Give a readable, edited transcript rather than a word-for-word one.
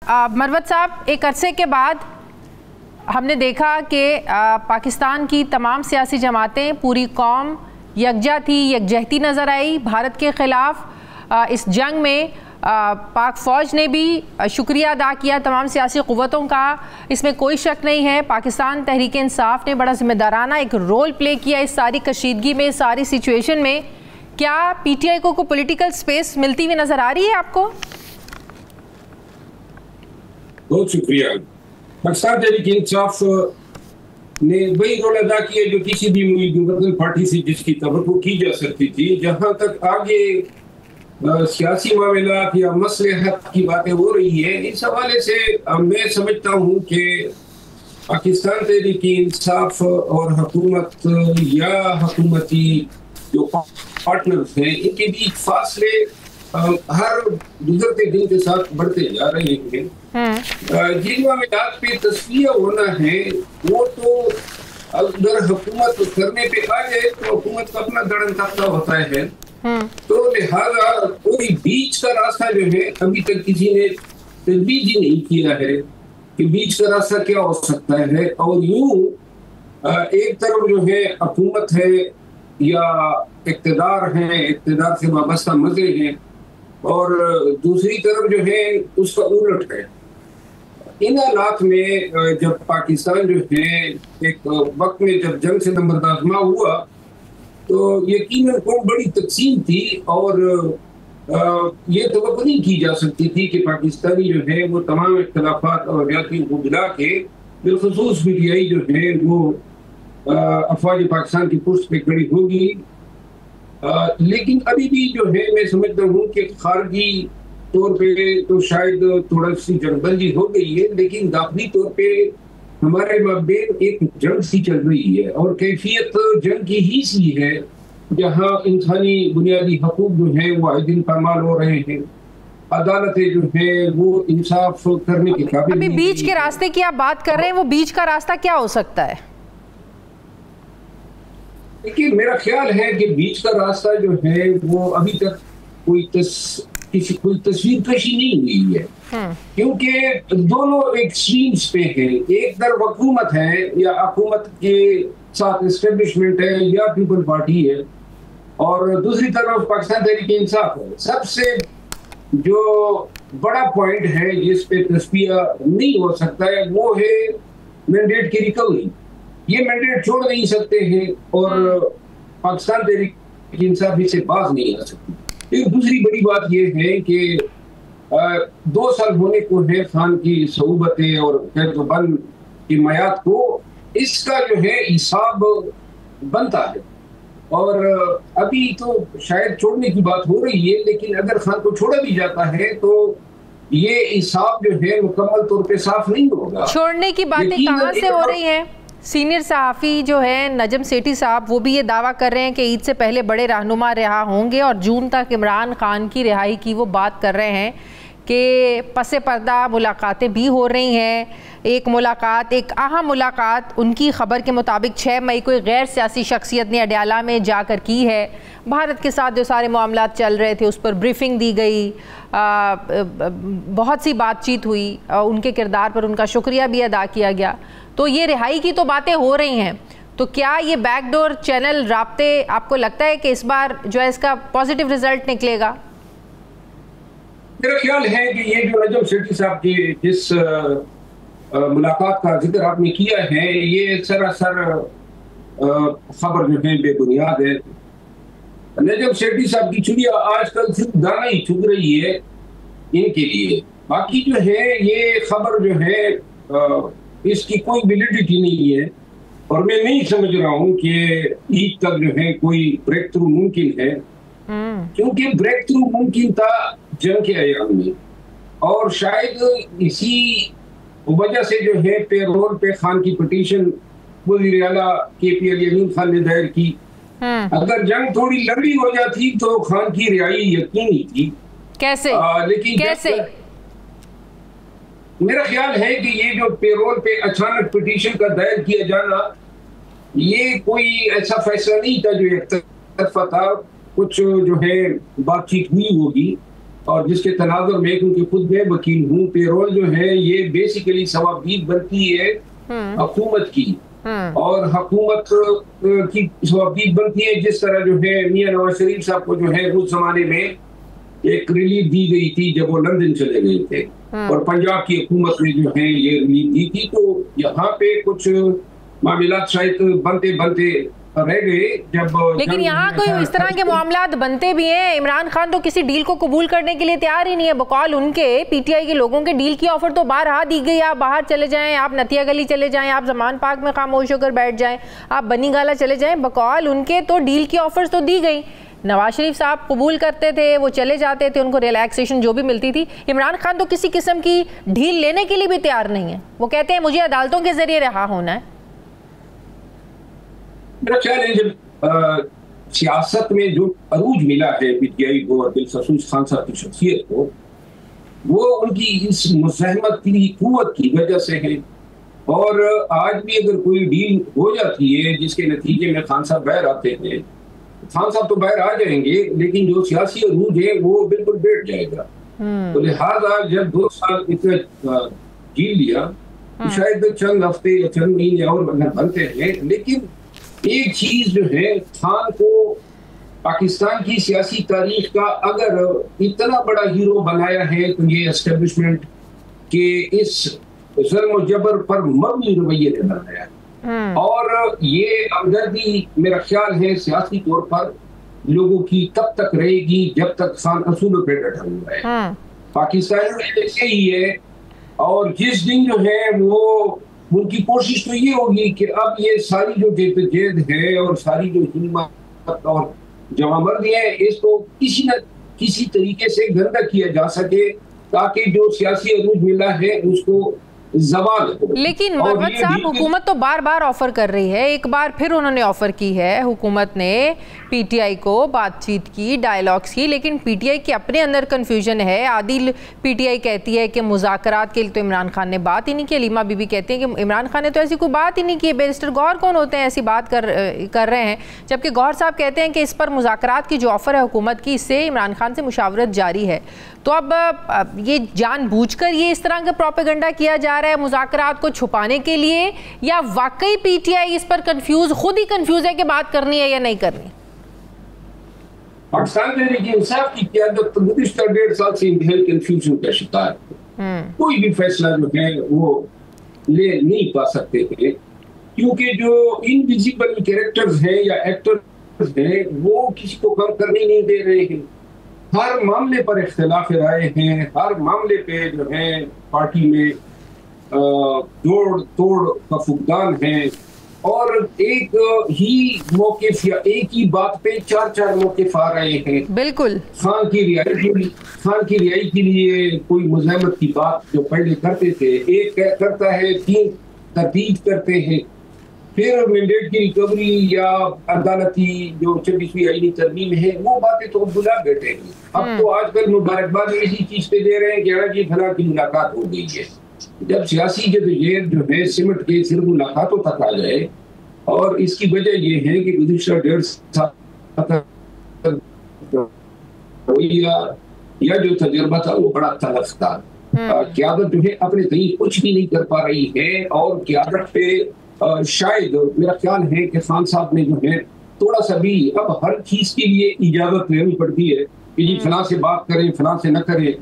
मरवत साहब, एक अरसे के बाद हमने देखा कि पाकिस्तान की तमाम सियासी जमातें, पूरी कौम यकजा थी, यकजहती नज़र आई भारत के ख़िलाफ़। इस जंग में पाक फ़ौज ने भी शुक्रिया अदा किया तमाम सियासी क़ुव्वतों का, इसमें कोई शक नहीं है। पाकिस्तान तहरीक इंसाफ ने बड़ा ज़िम्मेदाराना एक रोल प्ले किया इस सारी कशीदगी में, इस सारी सिचुएशन में। क्या PTI को पॉलिटिकल स्पेस मिलती हुई नज़र आ रही है आपको? बहुत शुक्रिया। पाकिस्तान तहरीक इंसाफ ने वही रोल अदा किया जो किसी भी मुतअद्दिल पार्टी से जिसकी तवक्को की जा सकती थी। जहां तक आगे सियासी मामलात या मसलहत की बातें हो रही है, इस हवाले से मैं समझता हूं कि पाकिस्तान तहरीक इंसाफ और हुकूमत या हुकूमती जो पार्टनर्स हैं, इनके बीच फासले हर गुजरते दिन के साथ बढ़ते जा रहे हैं। जिन मामलात पे तस्वीर होना है वो तो अगर हुकूमत करने पे आ जाए तो हुकूमत का अपना दड़न तख्ता होता है, तो लिहाजा कोई बीच का रास्ता जो है अभी तक किसी ने तजवीज़ ही नहीं किया है कि बीच का रास्ता क्या हो सकता है। और यूं एक तरफ जो है हुकूमत है या इक़्तिदार है, इक़्तिदार से वाबस्ता मज़े हैं, और दूसरी तरफ जो है उसका उलट है। इन हालात में जब पाकिस्तान जो है एक वक्त में जब जंग से नंबरदाज़मा हुआ तो यकीनन कौम बड़ी तकसीम थी और ये तवक्को नहीं की जा सकती थी कि पाकिस्तानी जो है वो तमाम इख्तिलाफात और जातियों को मिला के बिलखुसूस PTI जो है वो अफवाज पाकिस्तान की पुष्ट पे खड़ी होगी। लेकिन अभी भी जो है मैं समझता हूँ कि खारजी तौर पे तो शायद थोड़ा सी जंगबंदी हो गई है, लेकिन दाखिली तौर पे हमारे माबेन एक जंग सी चल रही है और कैफियत जंग की ही सी है, जहाँ इंसानी बुनियादी हकूक जो है वो आए दिन पामाल हो रहे हैं। अदालतें जो है वो इंसाफ करने के काबिल। अभी बीच के रास्ते की आप बात कर रहे हैं, वो बीच का रास्ता क्या हो सकता है? देखिए, मेरा ख्याल है कि बीच का रास्ता जो है वो अभी तक कोई तस्वीर कशी नहीं हुई है, क्योंकि दोनों एक्सट्रीम्स पे हैं। एक तरफ हुकूमत है या हुकूमत के साथ एस्टेब्लिशमेंट है या पीपल पार्टी है, और दूसरी तरफ पाकिस्तान तहरीक इंसाफ है। सबसे जो बड़ा पॉइंट है जिस पे तस्वीर नहीं हो सकता है वो है मैंडेट की रिकवरी। ये मैंडेट छोड़ नहीं सकते हैं और पाकिस्तान तहरीक इंसाफ इससे बाज नहीं आ सकती। एक दूसरी बड़ी बात यह है कि 2 साल होने को है खान की सऊबतें और बंद की मयाद को, इसका जो है हिसाब बनता है। और अभी तो शायद छोड़ने की बात हो रही है, लेकिन अगर खान को छोड़ा भी जाता है तो ये हिसाब जो है मुकम्मल तौर पे साफ नहीं होगा। छोड़ने की बातें कहाँ से हो रही हैं? सीनियर सहाफ़ी जो है नजम सेठी साहब, वो भी ये दावा कर रहे हैं कि ईद से पहले बड़े रहनुमा रिहा होंगे और जून तक इमरान खान की रिहाई की वो बात कर रहे हैं कि पसे पर्दा मुलाकातें भी हो रही हैं। एक मुलाकात, एक अहम मुलाकात उनकी खबर के मुताबिक 6 मई को एक गैर सियासी शख्सियत ने अडयाला में जाकर की है। भारत के साथ जो सारे मामलात चल रहे थे उस पर ब्रीफिंग दी गई, बहुत सी बातचीत हुई, उनके किरदार पर उनका शुक्रिया भी अदा किया गया। तो ये रिहाई की तो बातें हो रही हैं, तो क्या ये बैकडोर चैनल राब्ते आपको लगता है कि इस बार जो है इसका पॉजिटिव रिजल्ट निकलेगा? मेरा ख्याल है कि ये जो नजम सेठी साहब की जिस मुलाकात का जिक्र आपने किया है, ये सरासर खबर जो है बेबुनियाद है। नजम सेठी साहब की चुड़िया आजकल सिर्फ दाना ही चुग रही है इनके लिए, बाकी जो है ये खबर जो है इसकी कोई वैलिडिटी नहीं है। और मैं नहीं समझ रहा हूँ कि ईद तक जो है कोई ब्रेक थ्रू मुमकिन है, क्योंकि ब्रेक थ्रू मुमकिन था जंग के अयाम में, और शायद इसी वजह से जो है पेरोल पे खान की पिटीशन वज़ीर आला KP अली अमीन खान ने दायर की। अगर जंग थोड़ी लंबी हो जाती तो खान की रिहाई यकीनी थी। कैसे? लेकिन कैसे? मेरा ख्याल है कि ये जो पेरोल पे अचानक पिटीशन का दायर किया जाना, ये कोई ऐसा फैसला नहीं था जो एक तरफा था। कुछ जो है बातचीत हुई होगी और जिसके तनाजुर में क्योंकि खुद मैं वकील हूँ, पेरोल जो है ये बेसिकली सवाबदीद बनती है हुकूमत की, और हुकूमत की सवाबदीद बनती है जिस तरह जो है मियां नवाज शरीफ साहब को जो है उस जमाने में एक रिलीफ दी गई थी जब वो लंदन चले गए थे, और पंजाब की हुकूमत ने जो है ये रिलीफ दी थी। तो यहाँ पे कुछ मामलात शायद बनते बनते रह गए। लेकिन यहाँ कोई इस तरह के मामलात बनते भी हैं। इमरान खान तो किसी डील को कबूल करने के लिए तैयार ही नहीं है। बकौल उनके पीटीआई के लोगों के डील की ऑफर तो बारहा दी गई, आप बाहर चले जाएं, आप नतिया गली चले जाएं, आप जमान पार्क में खामोश होकर बैठ जाएं, आप बनी गाला चले जाएं, बकौल उनके तो डील की ऑफर्स तो दी गई। नवाज शरीफ साहब कबूल करते थे, वो चले जाते थे, उनको रिलैक्सेशन जो भी मिलती थी। इमरान खान तो किसी किस्म की ढील लेने के लिए भी तैयार नहीं है। वो कहते हैं मुझे अदालतों के जरिए रहा होना है। मेरा ख्याल है जब सियासत में जो अरूज मिला है पीटीआई को और बिलखसूस खान साहब की शख्सियत को, वो उनकी इस मुज़ाहमत की कुव्वत की वजह से है। और आज भी अगर कोई डील हो जाती है जिसके नतीजे में खान साहब बाहर आते हैं, खान साहब तो बाहर आ जाएंगे, लेकिन जो सियासी अरूज है वो बिल्कुल बैठ जाएगा। तो लिहाजा जब 2 साल इतना झील लिया तो शायद चंद हफ्ते या चंद महीने और बनते हैं। लेकिन एक चीज जो है, खान को पाकिस्तान की सियासी तारीख का अगर इतना बड़ा हीरो बनाया है तो ये एस्टेब्लिशमेंट के इस जुल्म जबर पर मबनी रवैये ने बनाया है। और ये हमदर्दी मेरा ख्याल है सियासी तौर पर लोगों की तब तक रहेगी जब तक खान असूलों पर डटा हुआ है। पाकिस्तान में ऐसे ही है, और जिस दिन जो है वो उनकी कोशिश तो ये होगी कि अब ये सारी जो जद्दोजहद है और सारी जो हिम्मत और जवामर्दी है, इसको किसी न किसी तरीके से गंदा किया जा सके ताकि जो सियासी अरूज मिला है उसको ज़वाल हो। लेकिन मरवत साहब, हुकूमत तो बार बार ऑफर कर रही है। एक बार फिर उन्होंने ऑफर की है हुकूमत ने पीटीआई को, बातचीत की, डायलॉग्स की, लेकिन पीटीआई के अपने अंदर कंफ्यूजन है। आदिल पीटीआई कहती है कि मुज़ाकरात के लिए तो इमरान खान ने बात ही नहीं की। अलीमा बीबी कहते हैं कि इमरान खान ने तो ऐसी कोई बात ही नहीं की। बैरिस्टर गौहर कौन होते हैं ऐसी बात कर रहे हैं, जबकि गौहर साहब कहते हैं कि इस पर मुज़ाकरात की जो ऑफर है हुकूमत की, इससे इमरान खान से मुशावरत जारी है। तो अब ये जानबूझकर ये इस तरह का प्रोपेगेंडा किया जा रहा है मुज़ाकरात को छुपाने के लिए, या वाकई पीटीआई इस पर खुद ही कंफ्यूज है कि बात करनी है या नहीं करनी? पाकिस्तान तहरीक इंसाफ की क़यादत गुज़िश्ता 1.5 साल से इंतहाई कंफ्यूजन का शिकार है। कोई भी फैसला जो है वो ले नहीं पा सकते थे, क्योंकि जो इनविजिबल कैरेक्टर्स हैं या एक्टर्स हैं वो किसी को कम करने नहीं दे रहे हैं। हर मामले पर इख्तिलाफ राय हैं, हर मामले पे जो है पार्टी में जोड़ तोड़ का फुकदान है, और एक ही मौक़िफ़ या एक ही बात पे 4 मौक़िफ़ आ रहे हैं। बिल्कुल। खान की रिहाई के लिए कोई मुज़ाहमत की बात जो पहले करते थे, एक करता है, 3 तरदीद करते हैं, फिर मैंडेट की रिकवरी या अदालती जो 26वीं आईनी तरमीम है वो बातें तो बुला बैठे हैं। अब तो आजकल मुबारकबाद इसी चीज पे दे रहे हैं कि हाँ जी फलां की मुलाकात हो गई है। जब सियासी जद्दोजहद जो है सिमट के सिर्फ मुलाकातों तक आ जाए, और इसकी वजह ये है कि गुज़िश्ता 1.5 साल या जो तजुर्बा था वो बड़ा तलख था। क़यादत जो है अपने कहीं कुछ भी नहीं कर पा रही है, और क़यादत पे शायद मेरा ख्याल है कि खान साहब ने जो है थोड़ा सा भी अब हर चीज के लिए इजाजत लेनी पड़ती है कि जी फलां से बात करें, फलां से न करें।